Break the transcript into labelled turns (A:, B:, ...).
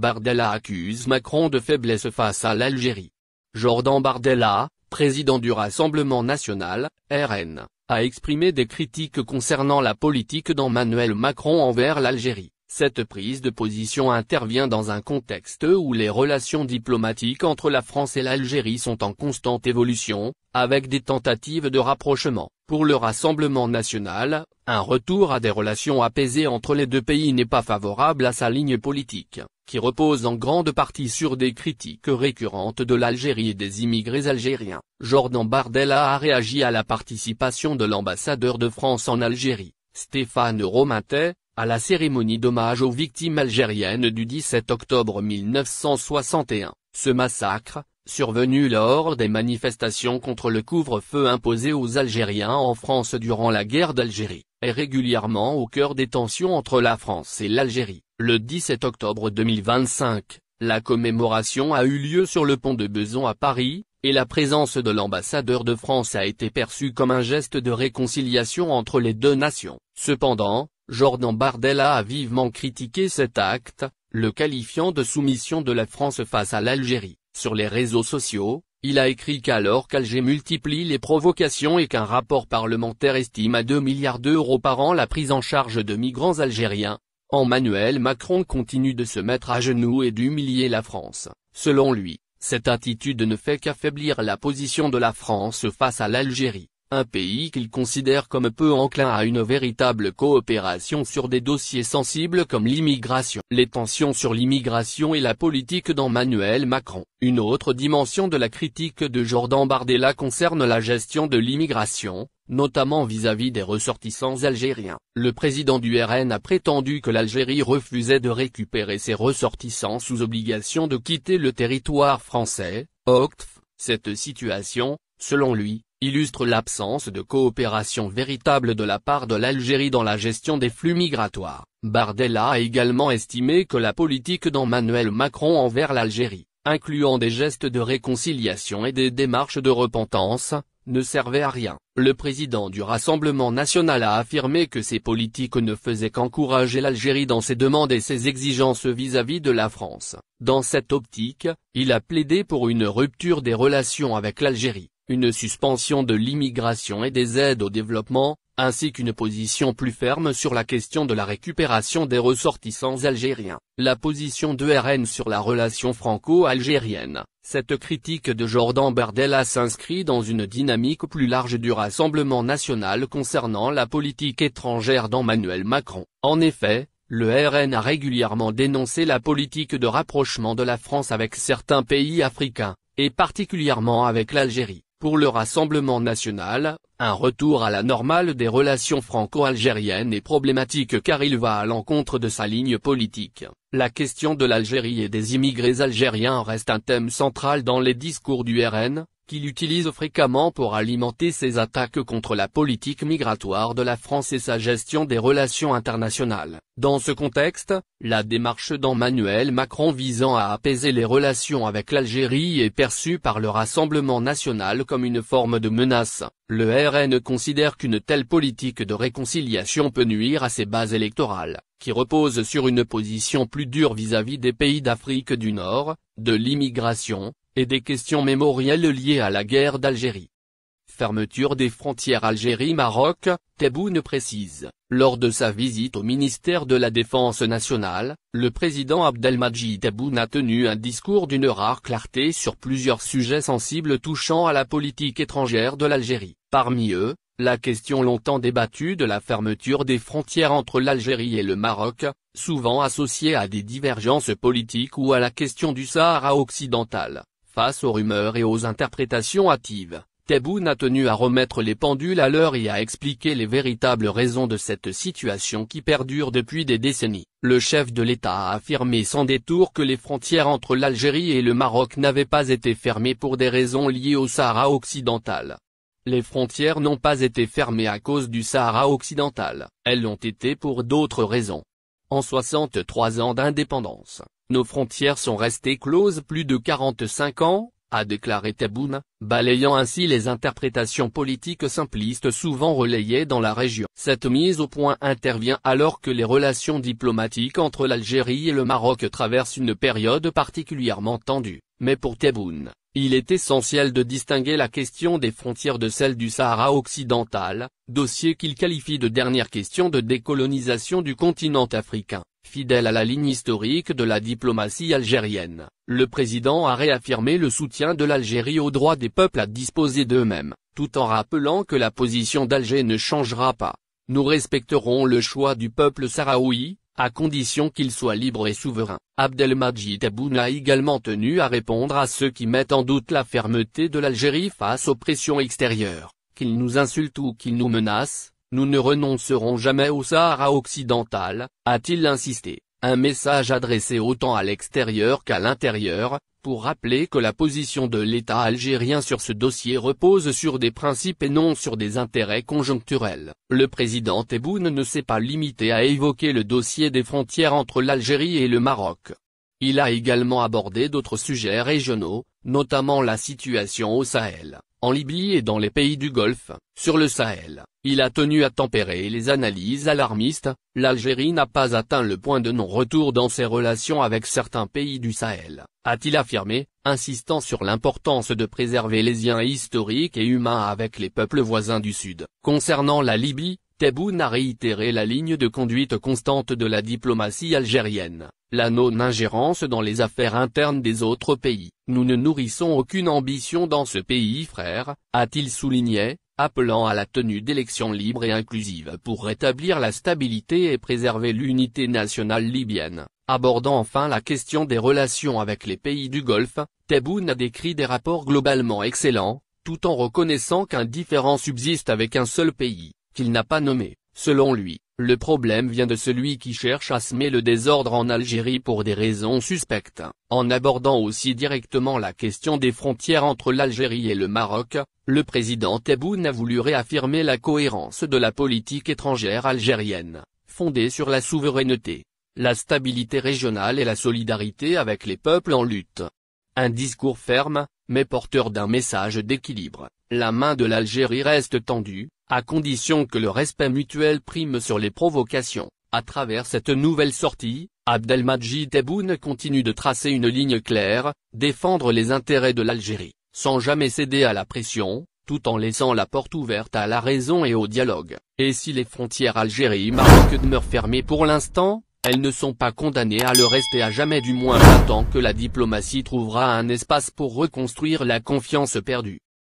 A: Bardella accuse Macron de faiblesse face à l'Algérie. Jordan Bardella, président du Rassemblement national, RN, a exprimé des critiques concernant la politique d'Emmanuel Macron envers l'Algérie. Cette prise de position intervient dans un contexte où les relations diplomatiques entre la France et l'Algérie sont en constante évolution, avec des tentatives de rapprochement. Pour le Rassemblement national, un retour à des relations apaisées entre les deux pays n'est pas favorable à sa ligne politique, qui repose en grande partie sur des critiques récurrentes de l'Algérie et des immigrés algériens. Jordan Bardella a réagi à la participation de l'ambassadeur de France en Algérie, Stéphane Romantet, à la cérémonie d'hommage aux victimes algériennes du 17 octobre 1961. Ce massacre, survenu lors des manifestations contre le couvre-feu imposé aux Algériens en France durant la guerre d'Algérie, est régulièrement au cœur des tensions entre la France et l'Algérie. Le 17 octobre 2025, la commémoration a eu lieu sur le pont de Besançon à Paris, et la présence de l'ambassadeur de France a été perçue comme un geste de réconciliation entre les deux nations. Cependant, Jordan Bardella a vivement critiqué cet acte, le qualifiant de soumission de la France face à l'Algérie. Sur les réseaux sociaux, il a écrit qu'alors qu'Alger multiplie les provocations et qu'un rapport parlementaire estime à 2 milliards d'euros par an la prise en charge de migrants algériens, Emmanuel Macron continue de se mettre à genoux et d'humilier la France. Selon lui, cette attitude ne fait qu'affaiblir la position de la France face à l'Algérie, un pays qu'il considère comme peu enclin à une véritable coopération sur des dossiers sensibles comme l'immigration. Les tensions sur l'immigration et la politique d'Emmanuel Macron. Une autre dimension de la critique de Jordan Bardella concerne la gestion de l'immigration, notamment vis-à-vis des ressortissants algériens. Le président du RN a prétendu que l'Algérie refusait de récupérer ses ressortissants sous obligation de quitter le territoire français, OQTF. Cette situation, selon lui, illustre l'absence de coopération véritable de la part de l'Algérie dans la gestion des flux migratoires. Bardella a également estimé que la politique d'Emmanuel Macron envers l'Algérie, incluant des gestes de réconciliation et des démarches de repentance, ne servait à rien. Le président du Rassemblement national a affirmé que ces politiques ne faisaient qu'encourager l'Algérie dans ses demandes et ses exigences vis-à-vis de la France. Dans cette optique, il a plaidé pour une rupture des relations avec l'Algérie, une suspension de l'immigration et des aides au développement, ainsi qu'une position plus ferme sur la question de la récupération des ressortissants algériens. La position de RN sur la relation franco-algérienne. Cette critique de Jordan Bardella s'inscrit dans une dynamique plus large du Rassemblement national concernant la politique étrangère d'Emmanuel Macron. En effet, le RN a régulièrement dénoncé la politique de rapprochement de la France avec certains pays africains, et particulièrement avec l'Algérie. Pour le Rassemblement national, un retour à la normale des relations franco-algériennes est problématique car il va à l'encontre de sa ligne politique. La question de l'Algérie et des immigrés algériens reste un thème central dans les discours du RN, qu'il utilise fréquemment pour alimenter ses attaques contre la politique migratoire de la France et sa gestion des relations internationales. Dans ce contexte, la démarche d'Emmanuel Macron visant à apaiser les relations avec l'Algérie est perçue par le Rassemblement national comme une forme de menace. Le RN considère qu'une telle politique de réconciliation peut nuire à ses bases électorales, qui reposent sur une position plus dure vis-à-vis des pays d'Afrique du Nord, de l'immigration, et des questions mémorielles liées à la guerre d'Algérie. Fermeture des frontières Algérie-Maroc, Tebboune précise. Lors de sa visite au ministère de la Défense nationale, le président Abdelmadjid Tebboune a tenu un discours d'une rare clarté sur plusieurs sujets sensibles touchant à la politique étrangère de l'Algérie. Parmi eux, la question longtemps débattue de la fermeture des frontières entre l'Algérie et le Maroc, souvent associée à des divergences politiques ou à la question du Sahara occidental. Face aux rumeurs et aux interprétations hâtives, Tebboune a tenu à remettre les pendules à l'heure et à expliquer les véritables raisons de cette situation qui perdure depuis des décennies. Le chef de l'État a affirmé sans détour que les frontières entre l'Algérie et le Maroc n'avaient pas été fermées pour des raisons liées au Sahara occidental. Les frontières n'ont pas été fermées à cause du Sahara occidental, elles l'ont été pour d'autres raisons. En 63 ans d'indépendance, nos frontières sont restées closes plus de 45 ans, a déclaré Tebboune, balayant ainsi les interprétations politiques simplistes souvent relayées dans la région. Cette mise au point intervient alors que les relations diplomatiques entre l'Algérie et le Maroc traversent une période particulièrement tendue, mais pour Tebboune, il est essentiel de distinguer la question des frontières de celle du Sahara occidental, dossier qu'il qualifie de dernière question de décolonisation du continent africain. Fidèle à la ligne historique de la diplomatie algérienne, le président a réaffirmé le soutien de l'Algérie au droit des peuples à disposer d'eux-mêmes, tout en rappelant que la position d'Alger ne changera pas. Nous respecterons le choix du peuple sahraoui, à condition qu'il soit libre et souverain. Abdelmadjid Tebboune a également tenu à répondre à ceux qui mettent en doute la fermeté de l'Algérie face aux pressions extérieures, qu'ils nous insultent ou qu'ils nous menacent. Nous ne renoncerons jamais au Sahara occidental, a-t-il insisté, un message adressé autant à l'extérieur qu'à l'intérieur, pour rappeler que la position de l'État algérien sur ce dossier repose sur des principes et non sur des intérêts conjoncturels. Le président Tebboune ne s'est pas limité à évoquer le dossier des frontières entre l'Algérie et le Maroc. Il a également abordé d'autres sujets régionaux, notamment la situation au Sahel, en Libye et dans les pays du Golfe. Sur le Sahel, il a tenu à tempérer les analyses alarmistes. L'Algérie n'a pas atteint le point de non-retour dans ses relations avec certains pays du Sahel, a-t-il affirmé, insistant sur l'importance de préserver les liens historiques et humains avec les peuples voisins du Sud. Concernant la Libye, Tebboune a réitéré la ligne de conduite constante de la diplomatie algérienne, la non-ingérence dans les affaires internes des autres pays. Nous ne nourrissons aucune ambition dans ce pays frère, a-t-il souligné, appelant à la tenue d'élections libres et inclusives pour rétablir la stabilité et préserver l'unité nationale libyenne. Abordant enfin la question des relations avec les pays du Golfe, Tebboune a décrit des rapports globalement excellents, tout en reconnaissant qu'un différend subsiste avec un seul pays, qu'il n'a pas nommé. Selon lui, le problème vient de celui qui cherche à semer le désordre en Algérie pour des raisons suspectes. En abordant aussi directement la question des frontières entre l'Algérie et le Maroc, le président Tebboune a voulu réaffirmer la cohérence de la politique étrangère algérienne, fondée sur la souveraineté, la stabilité régionale et la solidarité avec les peuples en lutte. Un discours ferme, mais porteur d'un message d'équilibre. La main de l'Algérie reste tendue, à condition que le respect mutuel prime sur les provocations. À travers cette nouvelle sortie, Abdelmadjid Tebboune continue de tracer une ligne claire, défendre les intérêts de l'Algérie, sans jamais céder à la pression, tout en laissant la porte ouverte à la raison et au dialogue. Et si les frontières Algérie-Maroc demeurent fermées pour l'instant, elles ne sont pas condamnées à le rester à jamais, du moins pas tant que la diplomatie trouvera un espace pour reconstruire la confiance perdue.